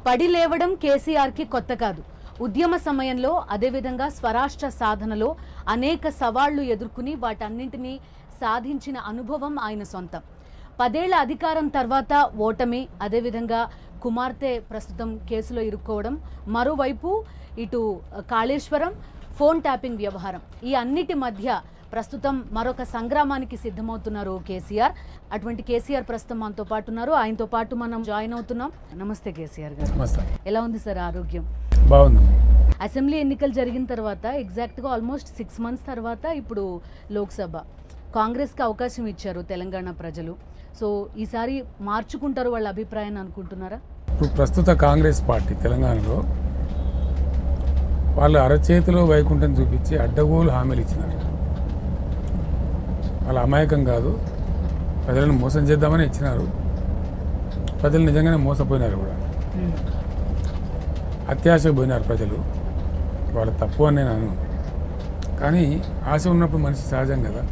పడి లేవడం కేసీఆర్కి కొత్త కాదు. ఉద్యమ సమయంలో అదేవిధంగా స్వరాష్ట్ర సాధనలో అనేక సవాళ్లు ఎదుర్కొని వాటన్నింటినీ సాధించిన అనుభవం ఆయన సొంతం. 10 ఏళ్ల అధికారం తర్వాత ఓటమి, అదేవిధంగా కుమార్తె ప్రస్తుతం కేసులో ఇరుక్కోవడం, మరోవైపు ఇటు కాళేశ్వరం, ఫోన్ ట్యాపింగ్ వ్యవహారం, ఈ అన్నిటి మధ్య ప్రస్తుతం మరొక సంగ్రామానికి సిద్ధమవుతున్నారు కేసీఆర్. అటువంటి కేసీఆర్ ప్రస్తుతం మనతో పాటు ఉన్నారు. ఆయనతో పాటు మనం జాయిన్ అవుతున్నాం. నమస్తే కేసీఆర్ గారు. ఎలా ఉంది సార్ ఆరోగ్యం? బాగుంది. అసెంబ్లీ ఎన్నికలు జరిగిన తర్వాత ఎగ్జాక్ట్గా ఆల్మోస్ట్ 6 months తర్వాత ఇప్పుడు లోక్సభ కాంగ్రెస్కి అవకాశం ఇచ్చారు తెలంగాణ ప్రజలు. సో ఈసారి మార్చుకుంటారు వాళ్ళ అభిప్రాయాన్ని అనుకుంటున్నారా? ఇప్పుడు ప్రస్తుత కాంగ్రెస్ పార్టీ తెలంగాణలో వాళ్ళు అరచేతిలో వైకుంఠం చూపించి అడ్డగోలు హామీలు ఇచ్చినారు. వాళ్ళ అమాయకం కాదు, ప్రజలను మోసం చేద్దామని ఇచ్చినారు. ప్రజలు నిజంగానే మోసపోయినారు కూడా, అత్యాశకు పోయినారు ప్రజలు. వాళ్ళ తప్పు అని నేను అను. కానీ ఆశ ఉన్నప్పుడు మనిషి సహజం కదా.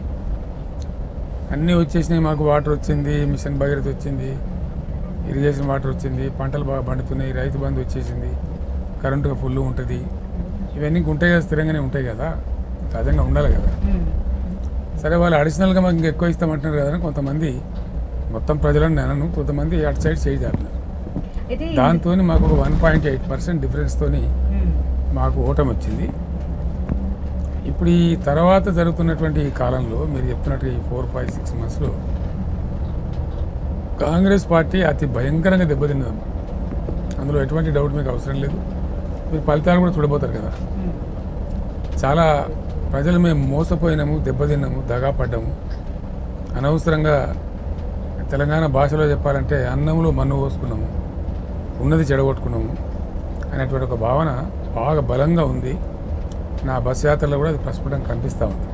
అన్నీ వచ్చేసినాయి, మాకు వాటర్ వచ్చింది, మిషన్ భగీరథ వచ్చింది, ఇరిగేషన్ వాటర్ వచ్చింది, పంటలు బాగా పండుతున్నాయి, రైతు బంధు వచ్చేసింది, కరెంటుగా ఫుల్ ఉంటుంది, ఇవన్నీ ఉంటాయి కదా, స్థిరంగానే ఉంటాయి కదా, సహజంగా ఉండాలి కదా. సరే, వాళ్ళు అడిషనల్గా మాకు ఇంకా ఎక్కువ ఇస్తామంటున్నారు కదా అని కొంతమంది, మొత్తం ప్రజలను నేను కొంతమంది అటు సైడ్ చేయాలి. దాంతో మాకు ఒక 1.8% డిఫరెన్స్తో మాకు ఓటమి వచ్చింది. ఇప్పుడు ఈ తర్వాత జరుగుతున్నటువంటి ఈ కాలంలో మీరు చెప్తున్నట్టు ఈ 4-5-6 monthsలో కాంగ్రెస్ పార్టీ అతి భయంకరంగా దెబ్బతిన్నదమ్మా. అందులో ఎటువంటి డౌట్ మీకు అవసరం లేదు. మీరు ఫలితాలు కూడా చూడబోతారు కదా. చాలా ప్రజలు మేము మోసపోయినాము, దెబ్బతిన్నాము, దగాపడ్డాము, అనవసరంగా తెలంగాణ భాషలో చెప్పాలంటే అన్నంలో మన్ను పోసుకున్నాము, ఉన్నది చెడగొట్టుకున్నాము అనేటువంటి ఒక భావన బాగా బలంగా ఉంది. నా బస్ యాత్రలో కూడా అది ప్రస్ఫుటంగా కనిపిస్తూ ఉంది.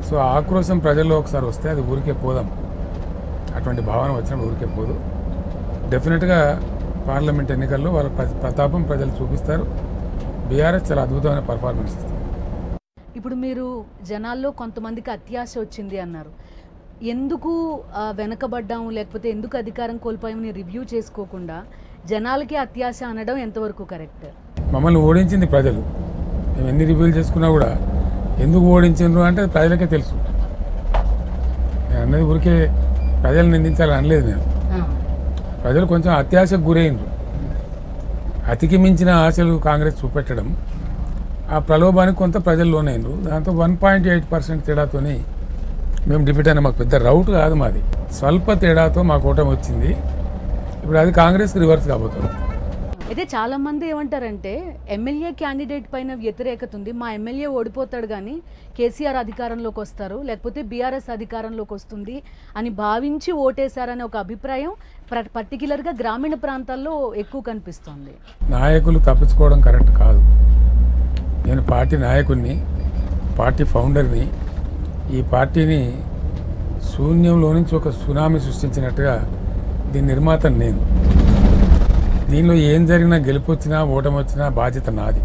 సో ఆ ఆక్రోశం ప్రజల్లో ఒకసారి వస్తే అది ఊరికే పోదాం. అటువంటి భావన వచ్చినప్పుడు ఊరికే పోదు. డెఫినెట్గా పార్లమెంట్ ఎన్నికల్లో వాళ్ళ ప్రతాపం ప్రజలు చూపిస్తారు. బీఆర్ఎస్ చాలా అద్భుతమైన పర్ఫార్మెన్స్ ఇస్తుంది. ఇప్పుడు మీరు జనాల్లో కొంతమందికి అత్యాశ వచ్చింది అన్నారు. ఎందుకు వెనకబడ్డాము, లేకపోతే ఎందుకు అధికారం కోల్పోయామని రివ్యూ చేసుకోకుండా జనాలకి అత్యాశ అనడం ఎంతవరకు కరెక్ట్? మమ్మల్ని ఓడించింది ప్రజలు. మేము ఎన్ని రివ్యూలు చేసుకున్నా కూడా ఎందుకు ఓడించిండ్రు అంటే ప్రజలకే తెలుసు. నేను అన్నది ఊరికే ప్రజలు నిందించాలని అనలేదు నేను. ప్రజలు కొంచెం అత్యాశకు గురైండ్రు. అతికి మించిన ఆశలు కాంగ్రెస్ చూపెట్టడం, ఆ ప్రలోభానికి కొంత ప్రజలు లోనైండ్రు. దాంతో 1.8% తేడాతోని మేము డిఫీట్ అయినా. మాకు పెద్ద రౌట్ కాదు మాది, స్వల్ప తేడాతో మాకు ఓటమి వచ్చింది. ఇప్పుడు అది కాంగ్రెస్కి రివర్స్ కాబోతుంది. అయితే చాలా మంది ఏమంటారంటే ఎమ్మెల్యే క్యాండిడేట్ పైన వ్యతిరేకత ఉంది, మా ఎమ్మెల్యే ఓడిపోతాడు కానీ కేసీఆర్ అధికారంలోకి వస్తారు, లేకపోతే బీఆర్ఎస్ అధికారంలోకి వస్తుంది అని భావించి ఓటేశారనే ఒక అభిప్రాయం పర్టికులర్గా గ్రామీణ ప్రాంతాల్లో ఎక్కువ కనిపిస్తుంది. నాయకులు తప్పించుకోవడం కరెక్ట్ కాదు. నేను పార్టీ నాయకుడిని, పార్టీ ఫౌండర్ని. ఈ పార్టీని శూన్యంలో నుంచి ఒక సునామీ సృష్టించినట్టుగా దీని నిర్మాత నేను. దీనిలో ఏం జరిగినా, గెలుపు వచ్చినా ఓటమి వచ్చినా బాధ్యత నాది.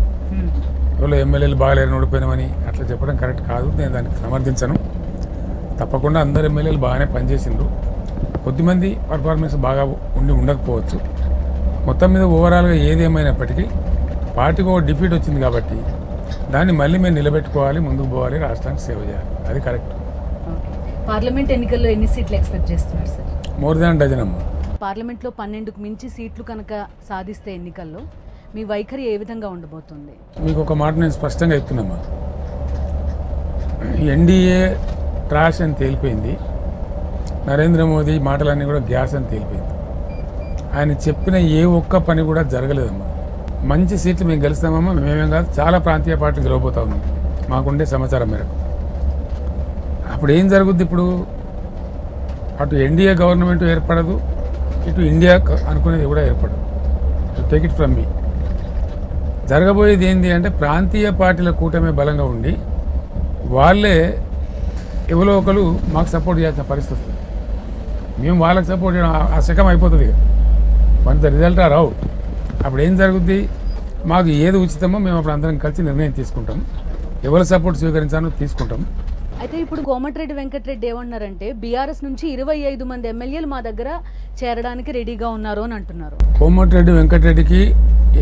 ఎవరో ఎమ్మెల్యేలు బాగాలేరని ఓడిపోయినామని అట్లా చెప్పడం కరెక్ట్ కాదు. నేను దానికి సమర్థించను. తప్పకుండా అందరు ఎమ్మెల్యేలు బాగానే పనిచేసిండ్రు. కొద్దిమంది పర్ఫార్మెన్స్ బాగా ఉండకపోవచ్చు. మొత్తం మీద ఓవరాల్గా ఏది ఏమైనప్పటికీ పార్టీకి ఒక డిఫీట్ వచ్చింది కాబట్టి దాన్ని మళ్ళీ మేము నిలబెట్టుకోవాలి, ముందుకు పోవాలి, రాష్ట్రానికి సేవ చేయాలి. అది కరెక్ట్. పార్లమెంట్ ఎన్నికల్లో ఎన్ని సీట్లు ఎక్స్పెక్ట్ చేస్తున్నారు సార్? మోర్ దాన్ డజన్ అమ్మా. పార్లమెంట్లో 12కు మించి సీట్లు కనుక సాధిస్తే ఎన్నికల్లో మీ వైఖరి ఏ విధంగా ఉండబోతుంది? మీకు ఒక మాట నేను స్పష్టంగా చెప్తున్నామా. ఎన్డీఏ ట్రాష్ అని తేలిపోయింది. నరేంద్ర మోదీ మాటలన్నీ కూడా గ్యాస్ అని తేలిపోయింది. ఆయన చెప్పిన ఏ ఒక్క పని కూడా జరగలేదమ్మా. మంచి సీట్లు మేము గెలుస్తామమ్మా. మేమేం కాదు, చాలా ప్రాంతీయ పార్టీలు గెలవబోతా ఉన్నాం మాకుండే సమాచారం మేరకు. అప్పుడు ఏం జరుగుద్ది? ఇప్పుడు అటు ఎన్డీఏ గవర్నమెంట్ ఏర్పడదు, ఇటు ఇండియా అనుకునేది కూడా ఏర్పడదు. Take it from me. జరగబోయేది ఏంటి అంటే ప్రాంతీయ పార్టీల కూటమి బలంగా ఉండి వాళ్ళే ఎవరో ఒకరు మాకు సపోర్ట్ చేయాల్సిన పరిస్థితి వస్తుంది. మేము వాళ్ళకి సపోర్ట్ చేయడం ఆ శకం అయిపోతుంది. Once the result are out, అప్పుడు ఏం జరుగుద్ది? మాకు ఏది ఉచితమో మేము అప్పుడు అందరం కలిసి నిర్ణయం తీసుకుంటాం. ఎవరి సపోర్ట్ స్వీకరించాలో తీసుకుంటాం. అయితే ఇప్పుడు కోమటిరెడ్డి వెంకటరెడ్డి ఏమన్నారంటే బీఆర్ఎస్ నుంచి 25 మంది ఎమ్మెల్యేలు మా దగ్గర చేరడానికి రెడీగా ఉన్నారు అని అంటున్నారు. కోమటిరెడ్డి వెంకటరెడ్డికి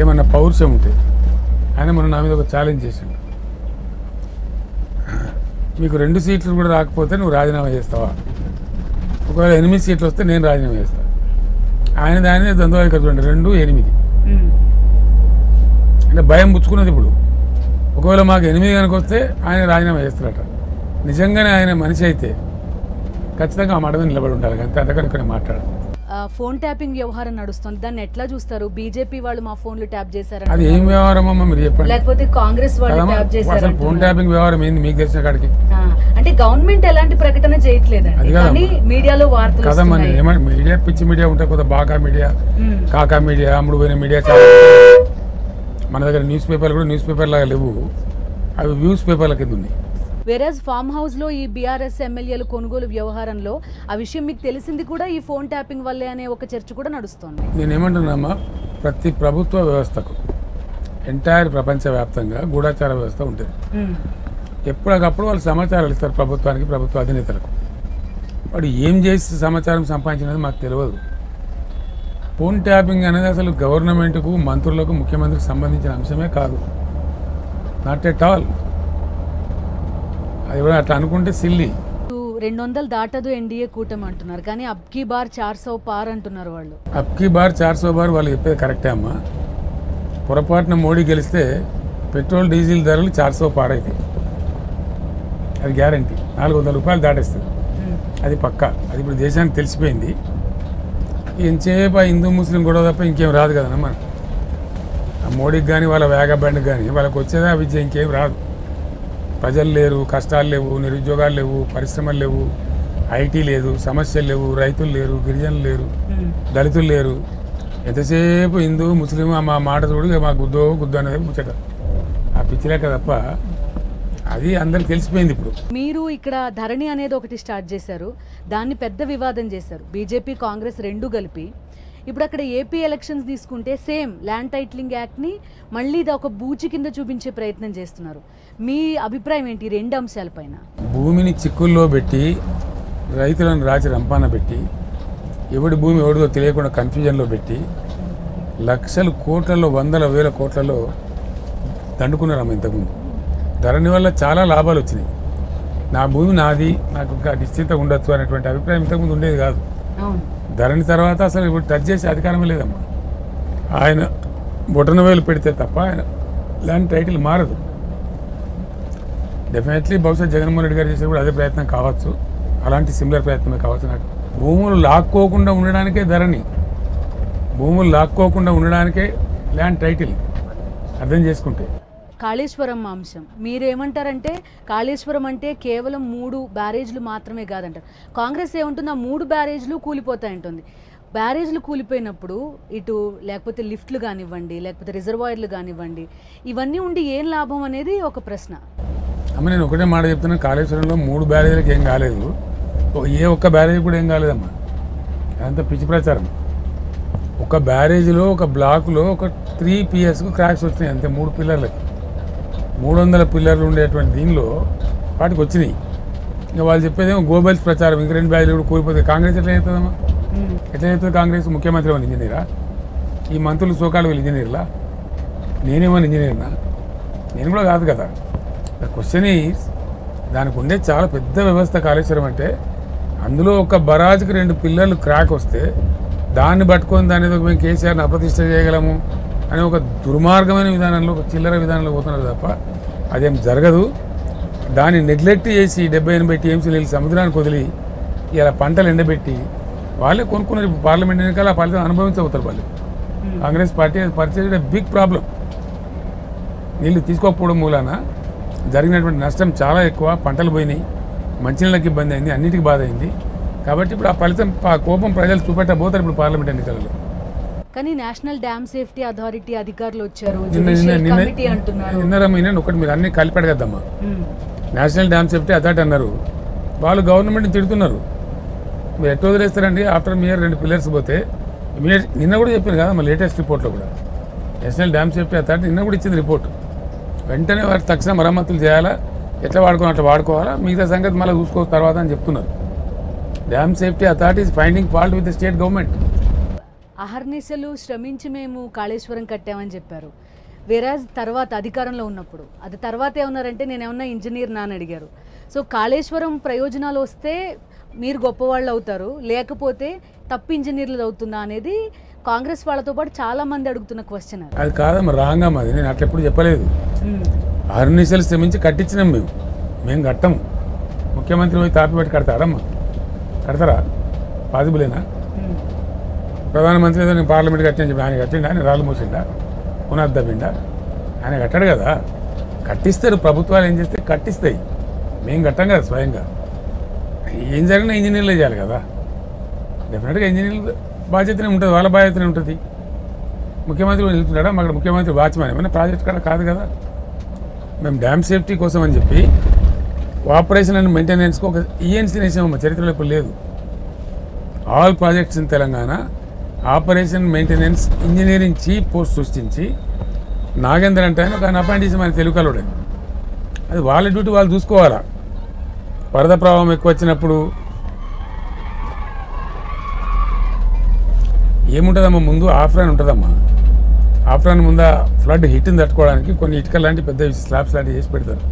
ఏమన్నా పౌరుషం ఉంటే ఆయన మొన్న నా మీద ఒక ఛాలెంజ్ చేసిండు. మీకు 2 సీట్లు కూడా రాకపోతే నువ్వు రాజీనామా చేస్తావా, ఒకవేళ 8 సీట్లు వస్తే నేను రాజీనామా చేస్తాను. ఆయనది ద్వంద్వ చూడండి 2, 8 అంటే భయం పుచ్చుకున్నది. ఇప్పుడు ఒకవేళ మాకు 8 కనుక వస్తే ఆయన రాజీనామా చేస్తారట. నిజంగానే ఆయన మనిషి అయితే ఖచ్చితంగా ఆ మాట మీద నిలబడి ఉండాలి. అంతే, అంతకని ఇక్కడ మాట్లాడాలి. ఫోన్ ట్యాపింగ్ వ్యవహారం నడుస్తుంది, దాన్ని ఎట్లా చూస్తారు? బీజేపీ వాళ్ళు మా ఫోన్లు ట్యాప్ చేశారు, అది ఏం వ్యవహారం అమ్మా మీరు చెప్పండి. లేకపోతే కాంగ్రెస్ వాళ్ళు ట్యాప్ చేశారు. అసలు ఫోన్ ట్యాపింగ్ వ్యవహారం ఏంది మీకు తెలిసిన కాడికి? అంటే గవర్నమెంట్ ఎలాంటి ప్రకటన చేయట్లేదండి, కానీ మీడియాలో వార్తలు కదమ్మా. ఏమంటే మీడియా పిచ్చి మీడియా ఉంటాయి కదా, బాకా మీడియా, కాకా మీడియా, అమ్ముడు పోయిన మీడియా చాలా. మన దగ్గర న్యూస్ పేపర్లు కూడా న్యూస్ పేపర్ లాగా లేవు, అవి వ్యూస్ పేపర్ల కింద ఉన్నాయి. వేరేజ్ ఫామ్ హౌస్ లో ఈ బీఆర్ఎస్ ఎమ్మెల్యేలు కొనుగోలు వ్యవహారంలో ఆ విషయం మీకు తెలిసింది కూడా ఈ ఫోన్ ట్యాపింగ్ వల్లే అనే ఒక చర్చ కూడా నడుస్తుంది. నేనేమంటున్నామా, ప్రతి ప్రభుత్వ వ్యవస్థకు ఎంటైర్ ప్రపంచవ్యాప్తంగా గూఢాచార వ్యవస్థ ఉంటుంది. ఎప్పటికప్పుడు వాళ్ళు సమాచారాలు ఇస్తారు ప్రభుత్వానికి, ప్రభుత్వ అధినేతలకు. వాడు ఏం చేసి సమాచారం సంపాదించినది మాకు తెలియదు. ఫోన్ ట్యాపింగ్ అనేది అసలు గవర్నమెంట్కు, మంత్రులకు, ముఖ్యమంత్రికి సంబంధించిన అంశమే కాదు. Not at all. అది కూడా అట్లా అనుకుంటే సిల్లీ. 200 దాటదు ఎన్డీఏ కూటమి అంటున్నారు, కానీ అబ్కీ బార్ 400 పార్ అంటున్నారు వాళ్ళు. అబ్కీ బార్ 400 బార్ వాళ్ళు చెప్పేది కరెక్టే అమ్మా. పొరపాటున మోడీ గెలిస్తే పెట్రోల్ డీజిల్ ధరలు 400 పార్ అవుతాయి, అది గ్యారంటీ. 400 రూపాయలు దాటేస్తుంది, అది పక్కా. అది ఇప్పుడు దేశానికి తెలిసిపోయింది. ఎంచేపు హిందూ ముస్లిం గొడవ తప్ప ఇంకేం రాదు కదమ్మా. ఆ మోడీకి కానీ వాళ్ళ వేగబండికి కానీ వాళ్ళకి వచ్చేదా విద్య, ఇంకేం రాదు. ప్రజలు లేరు, కష్టాలు లేవు, నిరుద్యోగాలు లేవు, పరిశ్రమలు లేవు, ఐటీ లేదు, సమస్యలు లేవు, రైతులు లేరు, గిరిజనులు లేరు, దళితులు లేరు. ఎంతసేపు హిందూ ముస్లిం మా మాట చూడు, మా గుద్దో అనేది ముచ్చట. ఆ పిచ్చిలేక తప్ప అది అందరికి తెలిసిపోయింది. ఇప్పుడు మీరు ఇక్కడ ధరణి అనేది ఒకటి స్టార్ట్ చేశారు, దాన్ని పెద్ద వివాదం చేశారు బీజేపీ కాంగ్రెస్ రెండు కలిపి. ఇప్పుడు అక్కడ ఏపీ ఎలక్షన్స్ తీసుకుంటే సేమ్ ల్యాండ్ టైటిలింగ్ యాక్ట్ని మళ్ళీ ఇది ఒక బూచి కింద చూపించే ప్రయత్నం చేస్తున్నారు. మీ అభిప్రాయం ఏంటి 2 అంశాలపైన? భూమిని చిక్కుల్లో పెట్టి, రైతులను రాచి రంపాన పెట్టి, ఎవడి భూమి ఎవడిదో తెలియకుండా కన్ఫ్యూజన్లో పెట్టి, లక్షల కోట్లలో, వందల వేల కోట్లలో దండుకున్నారమ్మ ఇంతకుముందు. ధరణి వల్ల చాలా లాభాలు వచ్చినాయి. నా భూమి నాది, నాకు ఇంకా నిశ్చింతగా ఉండొచ్చు అనేటువంటి అభిప్రాయం ఇంతకుముందు ఉండేది కాదు. ధరణి తర్వాత అసలు ఇప్పుడు టచ్ చేసే అధికారమే లేదమ్మా. ఆయన బొటన వేలు పెడితే తప్ప ఆయన ల్యాండ్ టైటిల్ మారదు. డెఫినెట్లీ బహుశా జగన్మోహన్ రెడ్డి గారు చేసే కూడా అదే ప్రయత్నం కావచ్చు, అలాంటి సిమిలర్ ప్రయత్నమే కావచ్చు. నాకు భూములు లాక్కోకుండా ఉండడానికే ధరణి, భూములు లాక్కోకుండా ఉండడానికే ల్యాండ్ టైటిల్. అర్థం చేసుకుంటే కాళేశ్వరం అంశం మీరేమంటారంటే, కాళేశ్వరం అంటే కేవలం 3 బ్యారేజ్లు మాత్రమే కాదంటారు. కాంగ్రెస్ ఏమంటుంది, ఆ 3 బ్యారేజ్లు కూలిపోతాయంటుంది. బ్యారేజ్లు కూలిపోయినప్పుడు ఇటు లేకపోతే లిఫ్ట్లు కానివ్వండి, లేకపోతే రిజర్వాయర్లు కానివ్వండి, ఇవన్నీ ఉండి ఏం లాభం అనేది ఒక ప్రశ్న. అమ్మ నేను ఒకటే మాట చెప్తున్నా, కాళేశ్వరంలో 3 బ్యారేజ్లకు ఏం కాలేదు, ఏ ఒక్క బ్యారేజ్ కూడా ఏం కాలేదమ్మా. అదంతా పిచ్చి ప్రచారం. ఒక బ్యారేజ్లో, ఒక బ్లాకులో ఒక 3 PSకు క్రాక్స్ వచ్చినాయి అంతే. 3 పిల్లర్లకి 300 పిల్లర్లు ఉండేటువంటి దీనిలో వాటికి వచ్చినాయి. ఇంకా వాళ్ళు చెప్పేదేమో గోబెల్స్ ప్రచారం, ఇంక 2 బ్యారేజ్లు కూడా కూలిపోతే కాంగ్రెస్ ఎట్లా అవుతుందమ్మా? ఎట్లా అవుతుంది కాంగ్రెస్? ముఖ్యమంత్రి ఏమైనా ఇంజనీరా? ఈ మంత్రులు సోకాళ్ళు వీళ్ళు ఇంజనీర్లా? నేనేమన్నా ఇంజనీర్నా? నేను కూడా కాదు కదా. ద క్వశ్చన్ ఈజ్, దానికి ఉండే చాలా పెద్ద వ్యవస్థ కాళేశ్వరం అంటే. అందులో ఒక బరాజ్కి 2 పిల్లర్లు క్రాక్ వస్తే దాన్ని పట్టుకొని దాని ఏదో మేము కేసీఆర్ని అప్రతిష్ట చేయగలము అని ఒక దుర్మార్గమైన విధానంలో, ఒక చిల్లర విధానంలో పోతున్నారు తప్ప అదేం జరగదు. దాన్ని నెగ్లెక్ట్ చేసి 70-80 TMC నీళ్ళు సముద్రానికి వదిలి ఇలా పంటలు ఎండబెట్టి వాళ్ళే కొనుక్కున్నారు. ఇప్పుడు పార్లమెంట్ ఎన్నికలు ఆ ఫలితం అనుభవించబోతారు వాళ్ళు. కాంగ్రెస్ పార్టీ పరిచయం బిగ్ ప్రాబ్లం. నీళ్ళు తీసుకోకపోవడం మూలాన జరిగినటువంటి నష్టం చాలా ఎక్కువ. పంటలు పోయినాయి, మంచినీళ్ళకి ఇబ్బంది అయింది, అన్నిటికీ బాధ అయింది. కాబట్టి ఇప్పుడు ఆ ఫలితం, ఆ కోపం ప్రజలు చూపెట్టబోతారు ఇప్పుడు పార్లమెంట్ ఎన్నికలలో. కానీ నేషనల్ డ్యామ్ సేఫ్టీ అథారిటీ అధికారులు వచ్చారు, నిన్న ఒకటి మీరు అన్ని కలిపాడు కదమ్మా. నేషనల్ డ్యామ్ సేఫ్టీ అథారిటీ అన్నారు, వాళ్ళు గవర్నమెంట్ని తిడుతున్నారు. మీరు ఎట్లా వదిలేస్తారండి? ఆఫ్టర్ మీ 2 పిల్లర్స్ పోతే ఇమీడియట్, నిన్న కూడా చెప్పారు కదా మా లేటెస్ట్ రిపోర్ట్లో కూడా, నేషనల్ డ్యామ్ సేఫ్టీ అథారిటీ నిన్న కూడా ఇచ్చింది రిపోర్ట్. వెంటనే వారికి తక్షణ మరమ్మతులు చేయాలా, ఎట్లా అట్లా వాడుకోవాలా, మిగతా సంగతి మళ్ళీ చూసుకోవచ్చు తర్వాత అని చెప్తున్నారు. Dam safety authority is finding fault with the state government. అహర్నిశలు శ్రమించి మేము కాళేశ్వరం కట్టామని చెప్పారు. వేరాజ్ తర్వాత అధికారంలో ఉన్నప్పుడు అది తర్వాత ఏమన్నారంటే నేనేమన్నా ఇంజనీర్ అని అడిగారు. సో కాళేశ్వరం ప్రయోజనాలు వస్తే మీరు గొప్పవాళ్ళు అవుతారు, లేకపోతే తప్పు ఇంజనీర్లు అవుతుందా అనేది కాంగ్రెస్ వాళ్ళతో పాటు చాలా మంది అడుగుతున్న క్వశ్చన్. అది కాదమ్మా, రాంగ్ అమ్మా, అది నేను అట్లా ఎప్పుడు చెప్పలేదు. అహర్నిశలు శ్రమించి కట్టించినాం మేము కట్టము. ముఖ్యమంత్రి పోయి తాపి పెట్టి కడతాడమ్మా? కడతారా? పాసిబులేనా? ప్రధానమంత్రి ఏదో నేను పార్లమెంట్ కట్టిన చెప్పి ఆయన కట్టిండా? ఆయన రాళ్ళు మూసిండా? పునర్దబ్బిండా? ఆయన కట్టాడు కదా. కట్టిస్తారు, ప్రభుత్వాలు ఏం చేస్తే కట్టిస్తాయి, మేము కట్టాం కదా స్వయంగా. ఏం జరిగినా ఇంజనీర్లే చేయాలి కదా. డెఫినెట్గా ఇంజనీర్లు బాధ్యతనే ఉంటుంది, వాళ్ళ బాధ్యతనే ఉంటుంది. ముఖ్యమంత్రి వెళ్తున్నాడా? అక్కడ ముఖ్యమంత్రి వాచ్మెన్ ఏమైనా ప్రాజెక్ట్ కూడా కాదు కదా. మేము డ్యామ్ సేఫ్టీ కోసం అని చెప్పి ఆపరేషన్ అండ్ మెయింటెనెన్స్కి ఒక ఈఎన్సీ నేసామమ్మ, చరిత్రలో ఇప్పుడు లేదు. All projects in Telangana operation maintenance engineering chief post సృష్టించి నాగేందర్ అంటే ఆయన ఒక అపాయింట్ చేసి మన తెలుగు కలవడం. అది వాళ్ళ డ్యూటీ వాళ్ళు చూసుకోవాలా. వరద ప్రభావం ఎక్కువ వచ్చినప్పుడు ఏముంటుందమ్మా, ముందు ఆఫ్రాన్ ఉంటుందమ్మా. ఆఫ్రాన్ ముందు ఫ్లడ్ హిట్ని తట్టుకోవడానికి కొన్ని ఇటుక లాంటి పెద్ద స్లాబ్స్ లాంటివి చేసి పెడతారు.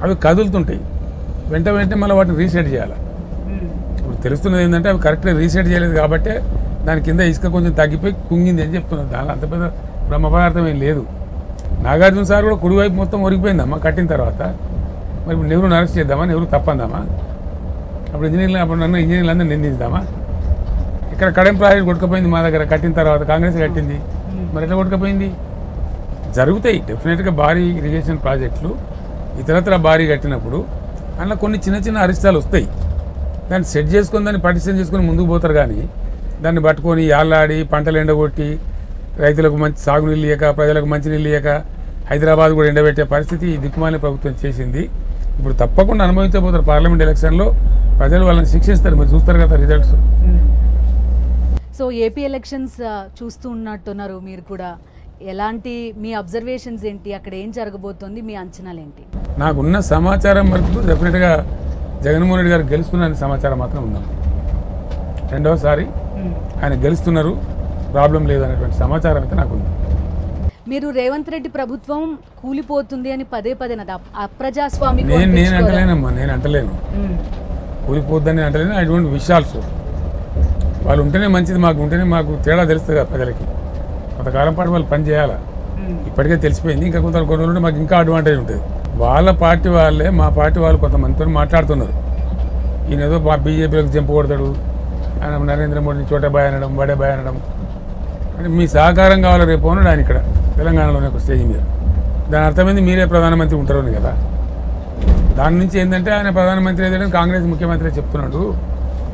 అవి కదులుతుంటాయి, వెంటనే మళ్ళీ వాటిని రీసెట్ చేయాలి. ఇప్పుడు తెలుస్తున్నది ఏంటంటే అవి కరెక్ట్గా రీసెట్ చేయలేదు కాబట్టి దాని కింద ఇసుక కొంచెం తగ్గిపోయి కుంగింది అని చెప్తున్నారు. దానిలో అంత పెద్ద బ్రహ్మ పదార్థం ఏం లేదు. నాగార్జున సార్ కూడా కుడివైపు మొత్తం ఒరిగిపోయిందమ్మా కట్టిన తర్వాత. మరి ఇప్పుడు నెహ్రూని అరెస్ట్ చేద్దామా? నెహ్రూ తప్పందామా? అప్పుడు నన్ను ఇంజనీర్లు అందరూ నిందిద్దామా? ఇక్కడ కడెం ప్రాజెక్ట్ కొట్టుకుపోయింది మా దగ్గర కట్టిన తర్వాత, కాంగ్రెస్ కట్టింది. మరి ఎట్లా కొట్టుకుపోయింది? జరుగుతాయి డెఫినెట్గా భారీ ఇరిగేషన్ ప్రాజెక్టులు ఇతరత్ర భారీ కట్టినప్పుడు అందులో కొన్ని చిన్న చిన్న అరిష్టాలు వస్తాయి. దాన్ని సెట్ చేసుకొని దాన్ని పటిష్టం చేసుకొని ముందుకు పోతారు. కానీ దాన్ని పట్టుకొని యాళ్ళాడి పంటలు ఎండగొట్టి రైతులకు మంచి సాగునీళ్ళు ఇయ్యక, ప్రజలకు మంచినీళ్ళు ఇయ్యక, హైదరాబాద్ కూడా ఎండబెట్టే పరిస్థితి దిక్కుమాలిన ప్రభుత్వం చేసింది. ఇప్పుడు తప్పకుండా అనుభవించబోతారు. పార్లమెంట్ ఎలక్షన్లో ప్రజలు వాళ్ళని శిక్షిస్తారు, మీరు చూస్తారు కదా రిజల్ట్స్. సో ఏపీ ఎలక్షన్స్ చూస్తూ ఉన్నట్టున్నారు మీరు కూడా. ఎలాంటి మీ అబ్జర్వేషన్స్ ఏంటి? అక్కడ ఏం జరగబోతోంది? మీ అంచనాలు ఏంటి? నాకున్న సమాచారం వరకు డెఫినెట్గా జగన్మోహన్ రెడ్డి గారు గెలుస్తున్నారనే సమాచారం మాత్రం ఉందాం. రెండవసారి ఆయన గెలుస్తున్నారు, ప్రాబ్లం లేదనేటువంటి సమాచారం అయితే నాకుంది. మీరు రేవంత్ రెడ్డి ప్రభుత్వం కూలిపోతుంది అని పదే అప్రజాస్వామిక నేను అంటలేనమ్మా, నేను అంటలేను కూలిపోద్దని అంటలేను. I don't wish also. వాళ్ళు ఉంటేనే మంచిది, మాకు ఉంటేనే మాకు తేడా తెలుస్తుంది కదా ప్రజలకి. కొంతకాలం పాటు వాళ్ళు పని చేయాలా, ఇప్పటికే తెలిసిపోయింది. ఇంకా కొన్ని రోజులు మాకు ఇంకా అడ్వాంటేజ్ ఉంటుంది. వాళ్ళ పార్టీ వాళ్ళే మా పార్టీ వాళ్ళు కొంతమందితో మాట్లాడుతున్నారు. ఈయన ఏదో బీజేపీలకు జంపు కొడతాడు, ఆయన నరేంద్ర మోడీని చోటే బాయ్ అనడం, బడే బాయ్ అనడం. అంటే మీ సహకారం కావాలి రేపు అన్నాడు ఆయన ఇక్కడ తెలంగాణలోనే ఒక స్టేజ్ మీద. దాని అర్థమైంది మీరే ప్రధానమంత్రి ఉంటారు అని కదా. దాని నుంచి ఏంటంటే ఆయన ప్రధానమంత్రి ఏదైనా కాంగ్రెస్ ముఖ్యమంత్రి చెప్తున్నాడు,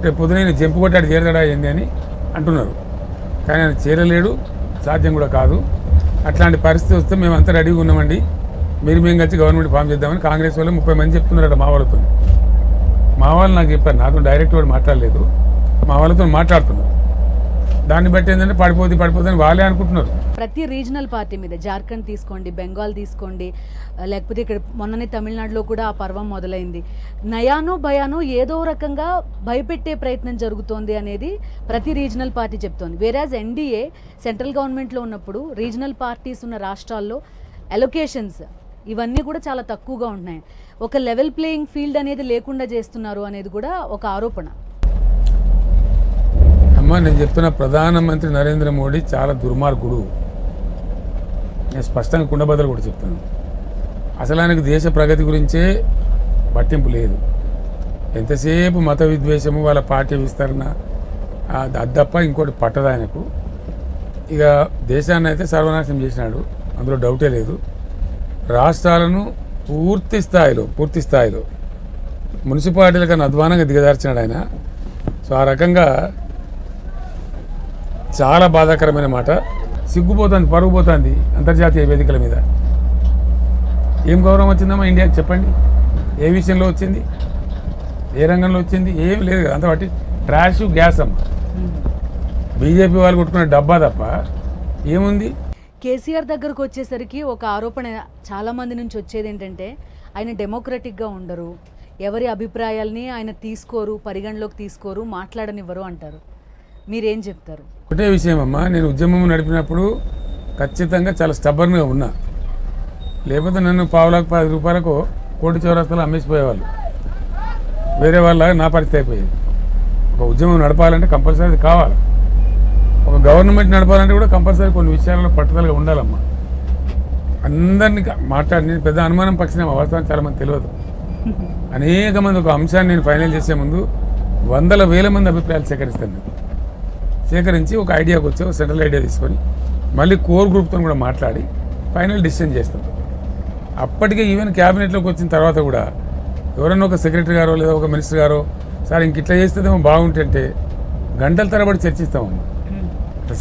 రేపు పొద్దున జంపు కొట్టాడు చేరతాడా ఏంది అని అంటున్నారు. కానీ ఆయన చేరలేడు, సాధ్యం కూడా కాదు. అట్లాంటి పరిస్థితి వస్తే మేమంతా రెడీగా ఉన్నామండి, మేము కలిసి గవర్నమెంట్ ఫామ్ చేద్దామని కాంగ్రెస్ వాళ్ళు 30 మంది చెప్తున్నారట మా వాళ్ళతో. మా వాళ్ళు నాకు చెప్పారు, నాతో డైరెక్ట్ వాడు మాట్లాడలేదు, మా వాళ్ళతో మాట్లాడుతున్నారు. దాన్ని బట్టి ఏంటంటే పడిపోతుందని వాళ్ళే అనుకుంటున్నారు. ప్రతి రీజనల్ పార్టీ మీద జార్ఖండ్ తీసుకోండి, బెంగాల్ తీసుకోండి, లేకపోతే ఇక్కడ మొన్ననే తమిళనాడులో కూడా ఆ పర్వం మొదలైంది. నయానో భయానో ఏదో రకంగా భయపెట్టే ప్రయత్నం జరుగుతోంది అనేది ప్రతి రీజనల్ పార్టీ చెప్తోంది. వేరాజ్ ఎన్డీఏ సెంట్రల్ గవర్నమెంట్లో ఉన్నప్పుడు రీజనల్ పార్టీస్ ఉన్న రాష్ట్రాల్లో అలొకేషన్స్ ఇవన్నీ కూడా చాలా తక్కువగా ఉంటున్నాయి. ఒక లెవెల్ ప్లేయింగ్ ఫీల్డ్ అనేది లేకుండా చేస్తున్నారు అనేది కూడా ఒక ఆరోపణ. అమ్మా నేను చెప్తున్న ప్రధానమంత్రి నరేంద్ర మోడీ చాలా దుర్మార్గుడు. నేను స్పష్టంగా కుండబద్దలు కూడా చెప్తాను. అసలు ఆయనకు దేశ ప్రగతి గురించే పట్టింపు లేదు. ఎంతసేపు మత విద్వేషము, వాళ్ళ పార్టీ విస్తరణ, అది తప్ప ఇంకోటి పట్టదు ఆయనకు. ఇక దేశాన్ని అయితే సర్వనాశనం చేసినాడు, అందులో డౌటే లేదు. రాష్ట్రాలను పూర్తి స్థాయిలో మున్సిపాలిటీల కన్నా అధ్వానంగా దిగజార్చినాడు ఆయన. సో ఆ రకంగా చాలా బాధాకరమైన మాట. సిగ్గుపోతుంది, పరుగు పోతుంది అంతర్జాతీయ వేదికల మీద. ఏం గౌరవం వచ్చిందమ్మా ఇండియాకి చెప్పండి? ఏ విషయంలో వచ్చింది? ఏ రంగంలో వచ్చింది? ఏం లేదు కదా. అంత బట్టి ట్రాష్, గ్యాస్ అమ్మ. బీజేపీ వాళ్ళు కొట్టుకునే డబ్బా తప్ప ఏముంది? కేసీఆర్ దగ్గరకు వచ్చేసరికి ఒక ఆరోపణ చాలా మంది నుంచి వచ్చేది ఏంటంటే ఆయన డెమోక్రటిక్గా ఉండరు, ఎవరి అభిప్రాయాల్ని ఆయన తీసుకోరు, పరిగణలోకి తీసుకోరు, మాట్లాడనివ్వరు అంటారు. మీరేం చెప్తారు? ఒకటే విషయం అమ్మా, నేను ఉద్యమం నడిపినప్పుడు ఖచ్చితంగా చాలా స్టబ్బర్న్గా ఉన్నా. లేకపోతే నన్ను పావులకు 10 రూపాయలకు కోటి చౌరస్తాలు అమ్మేసిపోయేవాళ్ళు. వేరే వాళ్ళ నా పరిస్థితి అయిపోయేది. ఒక ఉద్యమం నడపాలంటే కంపల్సరీ అది కావాలి. ఒక గవర్నమెంట్ నడపాలంటే కూడా కంపల్సరీ కొన్ని విషయాలలో పట్టుదలగా ఉండాలమ్మా. అందరినీ మాట్లాడి పెద్ద అనుమానం పక్షిన వాస్తవానికి చాలామంది తెలియదు. అనేక మంది ఒక అంశాన్ని నేను ఫైనల్ చేసే ముందు వందల వేల మంది అభిప్రాయాలు సేకరిస్తాను. సేకరించి ఒక ఐడియాకి వచ్చి ఒక సెంట్రల్ ఐడియా తీసుకొని మళ్ళీ కోర్ గ్రూప్తో కూడా మాట్లాడి ఫైనల్ డిసిషన్ చేస్తాం. అప్పటికే ఈవెన్ క్యాబినెట్లోకి వచ్చిన తర్వాత కూడా ఎవరన్నా ఒక సెక్రటరీ గారో లేదా ఒక మినిస్టర్ గారో సార్ ఇంక ఇట్లా చేస్తేదేమో బాగుంటుంటే గంటల తరబడి చర్చిస్తామమ్మా.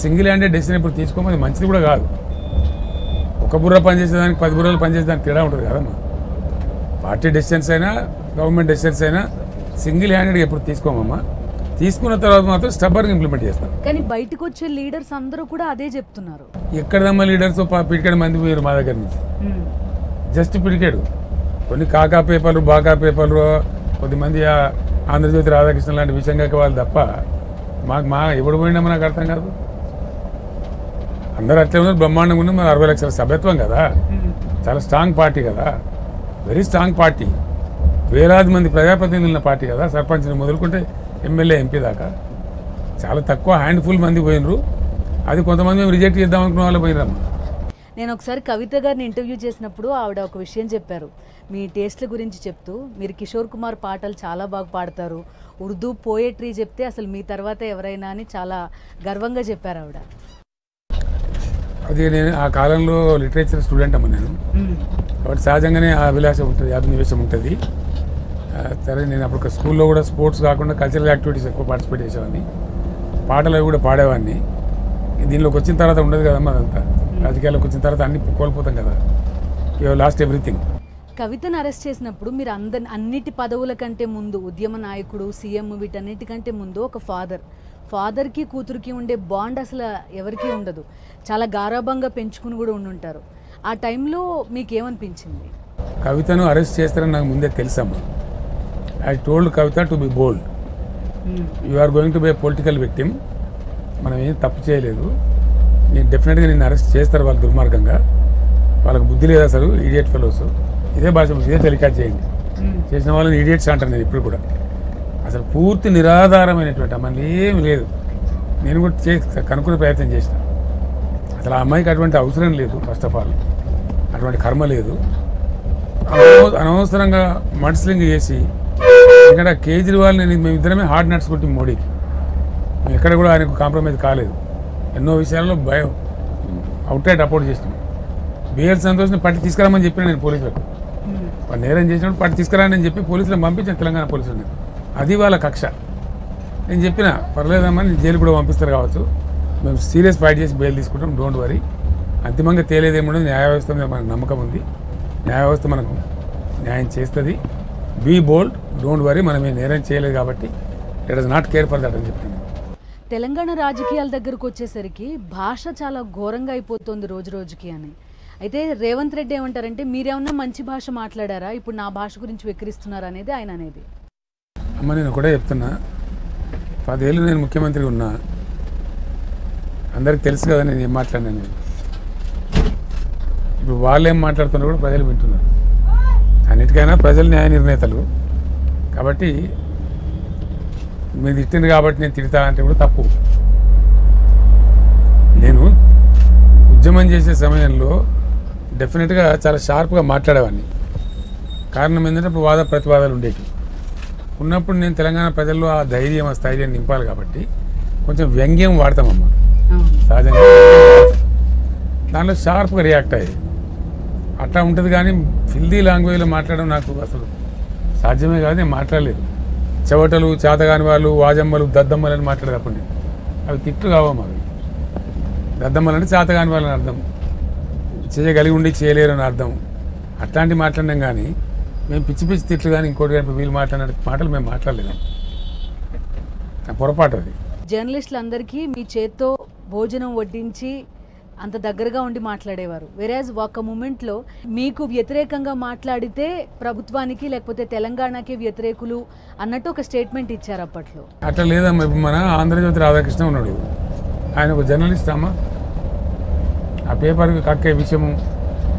సింగిల్ హ్యాండెడ్ డెసిషన్ ఇప్పుడు తీసుకోమని మంచిది కూడా కాదు. ఒక బుర్ర పనిచేసేదానికి 10 బుర్రలు పనిచేసేదానికి తేడా ఉంటుంది కదమ్మా. పార్టీ డెసిషన్స్ అయినా గవర్నమెంట్ డెసిషన్స్ అయినా సింగిల్ హ్యాండెడ్గా ఎప్పుడు తీసుకోమమ్మా. తీసుకున్న తర్వాత మాత్రం స్టబ్బర్గా ఇంప్లిమెంట్ చేస్తాం. కానీ బయటకు వచ్చే లీడర్స్ అందరూ కూడా అదే చెప్తున్నారు. ఎక్కడదమ్మా లీడర్స్ పిడికెడు మంది పోయారు మా దగ్గర నుంచి. జస్ట్ పిడికెడు. కొన్ని కాకా పేపర్లు బాకా పేపర్లు కొద్దిమంది ఆంధ్రజ్యోతి రాధాకృష్ణ లాంటి విషయంగా వాళ్ళు తప్ప మా ఎప్పుడు పోయినామో నాకు అర్థం కాదు. అందరూ అట్లే ఉన్నారు, బ్రహ్మాండంగా ఉన్నారు. మరి 60 లక్షల సభ్యత్వం కదా, చాలా స్ట్రాంగ్ పార్టీ కదా, వెరీ స్ట్రాంగ్ పార్టీ. వేలాది మంది ప్రజాప్రతినిధులు ఉన్న పార్టీ కదా, సర్పంచ్ని మొదలుకుంటే ఎమ్మెల్యే ఎంపీ దాకా. చాలా తక్కువ హ్యాండ్ఫుల్ మంది పోయినరు. అది కొంతమంది మేము రిజెక్ట్ చేద్దాం అనుకున్న వాళ్ళు పోయినరమ్మా. నేను ఒకసారి కవిత గారిని ఇంటర్వ్యూ చేసినప్పుడు ఆవిడ ఒక విషయం చెప్పారు. మీ టేస్ట్ల గురించి చెప్తూ, మీరు కిషోర్ కుమార్ పాటలు చాలా బాగా పాడతారు, ఉర్దూ పోయట్రీ చెప్తే అసలు మీ తర్వాత ఎవరైనా అని చాలా గర్వంగా చెప్పారు ఆవిడ. అది నేను ఆ కాలంలో లిటరేచర్ స్టూడెంట్ అమ్మా నేను. కాబట్టి సహజంగానే ఆ అభిలాష ఉంటుంది, అభినివేశం ఉంటుంది. సరే నేను అప్పుడు స్కూల్లో కూడా స్పోర్ట్స్ కాకుండా కల్చరల్ యాక్టివిటీస్ ఎక్కువ పార్టిసిపేట్ చేసేవాడిని. పాటలు అవి కూడా పాడేవాడిని. దీనిలోకి వచ్చిన తర్వాత ఉండదు కదమ్మా అదంతా. రాజకీయాల్లోకి వచ్చిన తర్వాత అన్ని కోల్పోతాం కదా. You lost everything. కవితను అరెస్ట్ చేసినప్పుడు మీరు అన్నిటి పదవుల కంటే ముందు ఉద్యమ నాయకుడు, సీఎం, వీటన్నిటికంటే ముందు ఒక ఫాదర్కి కూతురికి ఉండే బాండ్ అసలు ఎవరికీ ఉండదు. చాలా గారాబంగా పెంచుకుని కూడా ఉండుంటారు. ఆ టైంలో మీకేమనిపించింది? కవితను అరెస్ట్ చేస్తారని నాకు ముందే తెలుసమ్మా. I told Kavitha to be bold. You are going to be a political victim. మనం ఏం తప్పు చేయలేదు. నేను డెఫినెట్గా నిన్ను అరెస్ట్ చేస్తారు వాళ్ళు దుర్మార్గంగా. వాళ్ళకి బుద్ధి లేదు అసలు, ఈడియట్ ఫెలోస్. ఇదే భాష ఇదే టెలికాస్ట్ చేయండి. చేసిన వాళ్ళని ఈడియట్స్ అంటాను నేను ఇప్పుడు కూడా. అసలు పూర్తి నిరాధారమైనటువంటి అమ్మాయి ఏమి లేదు. నేను కూడా కనుక్కునే ప్రయత్నం చేసిన. అసలు ఆ అమ్మాయికి అటువంటి అవసరం లేదు. ఫస్ట్ ఆఫ్ ఆల్ అటువంటి కర్మ లేదు. అనవసరంగా మడ్స్లింగ్ చేసి, ఎందుకంటే కేజ్రీవాల్ని మేమిద్దరమే హార్డ్ నట్స్ కొట్టి మోడీకి. మేము ఎక్కడ కూడా ఆయనకు కాంప్రమైజ్ కాలేదు. ఎన్నో విషయాల్లో భయం అవుట్రైట్ అపోర్ట్ చేసినాం. బిఎల్ సంతోష్ని పట్టి తీసుకురామని చెప్పిన నేను పోలీసులకు. వాళ్ళు నేరం చేసినప్పుడు పట్టి తీసుకురాని చెప్పి పోలీసులను పంపించాను, తెలంగాణ పోలీసులని. అది వాళ్ళ కక్ష. నేను చెప్పిన పర్లేదమ్మా, నేను జైలు కూడా పంపిస్తారు కావచ్చు, మేము సీరియస్ ఫైట్ చేసి బెయిల్ తీసుకుంటాం, డోంట్ వరీ. అంతిమంగా తేలేదేముండదు, న్యాయ వ్యవస్థ మీద మనకు నమ్మకం ఉంది, న్యాయ వ్యవస్థ మనకు న్యాయం చేస్తుంది. బీ బోల్డ్, డోంట్ వరీ, మనం ఏం నేరం చేయలేదు కాబట్టి let us not care for that అని చెప్పాను. తెలంగాణ రాజకీయాల దగ్గరకు వచ్చేసరికి భాష చాలా ఘోరంగా అయిపోతుంది రోజు రోజుకి అని. అయితే రేవంత్ రెడ్డి ఏమంటారంటే, మీరేమన్నా మంచి భాష మాట్లాడారా, ఇప్పుడు నా భాష గురించి వెక్కిరిస్తున్నారు అనేది ఆయన అనేది. అమ్మ నేను ఒకటే చెప్తున్నా, 10 ఏళ్ళు నేను ముఖ్యమంత్రి ఉన్నా, అందరికి తెలుసు కదా నేను ఏం మాట్లాడినా. నేను ఇప్పుడు వాళ్ళు ఏం మాట్లాడుతున్నా కూడా ప్రజలు వింటున్నారు. అన్నిటికైనా ప్రజలు న్యాయ నిర్ణేతలు కాబట్టి మీరు తిట్టింది కాబట్టి నేను తిడతా అంటే కూడా తప్పు. నేను ఉద్యమం చేసే సమయంలో డెఫినెట్గా చాలా షార్ప్గా మాట్లాడేవాడిని. కారణం ఏంటంటే ఇప్పుడు వాద ప్రతివాదాలు ఉండేవి. ఉన్నప్పుడు నేను తెలంగాణ ప్రజల్లో ఆ ధైర్యం, ఆ స్థైర్యం నింపాలి కాబట్టి కొంచెం వ్యంగ్యం వాడతామమ్మా సహజంగా. దాంట్లో షార్ప్గా రియాక్ట్ అయ్యి అట్లా ఉంటుంది. కానీ హిందీ లాంగ్వేజ్లో మాట్లాడడం నాకు అసలు సాధ్యమే కాదు. నేను మాట్లాడలేదు. చెవటలు, చేతగాని వాళ్ళు, వాజమ్మలు, దద్దమ్మలు అని మాట్లాడేటప్పుడు నేను అవి తిట్లు కావమ్మా. అవి దద్దమ్మలు అంటే చేతగాని వాళ్ళని అర్థం, చేయగలిగి ఉండి చేయలేరు అని అర్థం. అట్లాంటి మాట్లాడినాం. కానీ మేము పిచ్చి పిచ్చి తిట్లు కానీ ఇంకోటి కానీ వీళ్ళు మాట్లాడిన మాటలు మేము మాట్లాడలేము. పొరపాటు అది. జర్నలిస్టులందరికీ మీ చేత్తో భోజనం వడ్డించి అంత దగ్గరగా ఉండి మాట్లాడేవారు. వెరాజ్ ఒక మూమెంట్లో మీకు వ్యతిరేకంగా మాట్లాడితే ప్రభుత్వానికి లేకపోతే తెలంగాణకి వ్యతిరేకులు అన్నట్టు ఒక స్టేట్మెంట్ ఇచ్చారు అప్పట్లో. అట్లా లేదమ్మా. ఇప్పుడు మన ఆంధ్రజ్యోతి రాధాకృష్ణ ఉన్నాడు, ఆయన ఒక జర్నలిస్ట్ అమ్మా. ఆ పేపర్కి కక్కే విషయము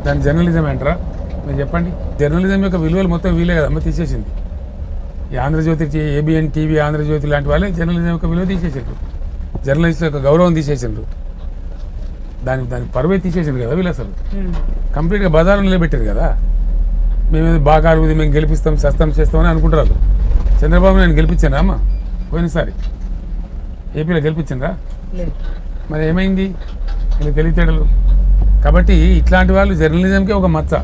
దాని జర్నలిజం అంటారా? మీరు చెప్పండి. జర్నలిజం యొక్క విలువలు మొత్తం వీలే కదమ్మా తీసేసింది. ఈ ఆంధ్రజ్యోతి, ఏబిఎన్ టీవీ, ఆంధ్రజ్యోతి లాంటి వాళ్ళే జర్నలిజం యొక్క విలువ తీసేసిండ్రు, జర్నలిస్టుల యొక్క గౌరవం తీసేసిండ్రు, దాని పరువే తీసేసిండ్రు కదా వీళ్ళు. అసలు కంప్లీట్గా బజారు నిలబెట్టారు కదా. మేము బాగా మేము గెలిపిస్తాం, సస్తం చేస్తామని అనుకుంటారు. చంద్రబాబు నేను గెలిపించాను అమ్మ పోయినసారి, ఏపీలో గెలిపించిండ్రా? మరి ఏమైంది వీళ్ళు తెలివితేడలు? కాబట్టి ఇట్లాంటి వాళ్ళు జర్నలిజంకే ఒక మచ్చ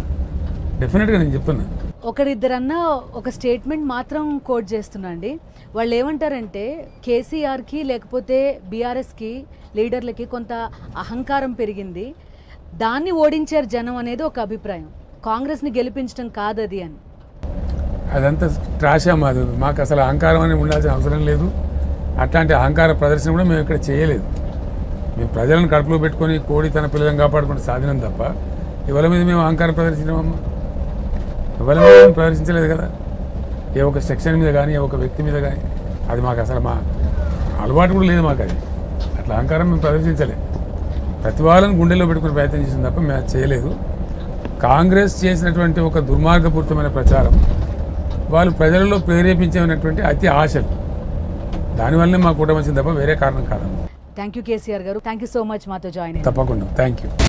డెఫినెట్గా నేను చెప్తున్నా. ఒకరిద్దరన్నా ఒక స్టేట్మెంట్ మాత్రం కోట్ చేస్తున్నా అండి. వాళ్ళు ఏమంటారంటే కేసీఆర్కి లేకపోతే బీఆర్ఎస్కి లీడర్లకి కొంత అహంకారం పెరిగింది, దాన్ని ఓడించారు జనం అనేది ఒక అభిప్రాయం, కాంగ్రెస్ని గెలిపించడం కాదది అని. అదంతా ట్రాషామా. అది మాకు అసలు అహంకారం అని ఉండాల్సిన అవసరం లేదు. అట్లాంటి అహంకార ప్రదర్శన కూడా మేము ఇక్కడ చేయలేదు. మేము ప్రజలను కడుపులో పెట్టుకొని కోడి తన పిల్లలను కాపాడుకుంటే సాధినం తప్ప ఎవరి మీద మేము అహంకారం ప్రదర్శించామమ్మా? ఎవరి మీద మేము ప్రదర్శించలేదు కదా. ఏ ఒక సెక్షన్ మీద కానీ, ఏ ఒక వ్యక్తి మీద కానీ. అది మాకు అసలు మా అలవాటు కూడా లేదు మాకు. అది అట్లా అహంకారం మేము ప్రదర్శించలేదు. ప్రతి వాళ్ళని గుండెల్లో పెట్టుకుని ప్రయత్నం చేసింది తప్ప మేము అది చేయలేదు. కాంగ్రెస్ చేసినటువంటి ఒక దుర్మార్గపూరితమైన ప్రచారం, వాళ్ళు ప్రజలలో ప్రేరేపించేటువంటి అతి ఆశలు, దానివల్లనే మాకు కూటమి వచ్చింది తప్ప వేరే కారణం కాదమ్మా. థ్యాంక్ యూ కేసీఆర్ గారు, థ్యాంక్ యూ సో మచ్ మాతో జాయిన్ అయ్యారు. తప్పకుండా, థ్యాంక్ యూ.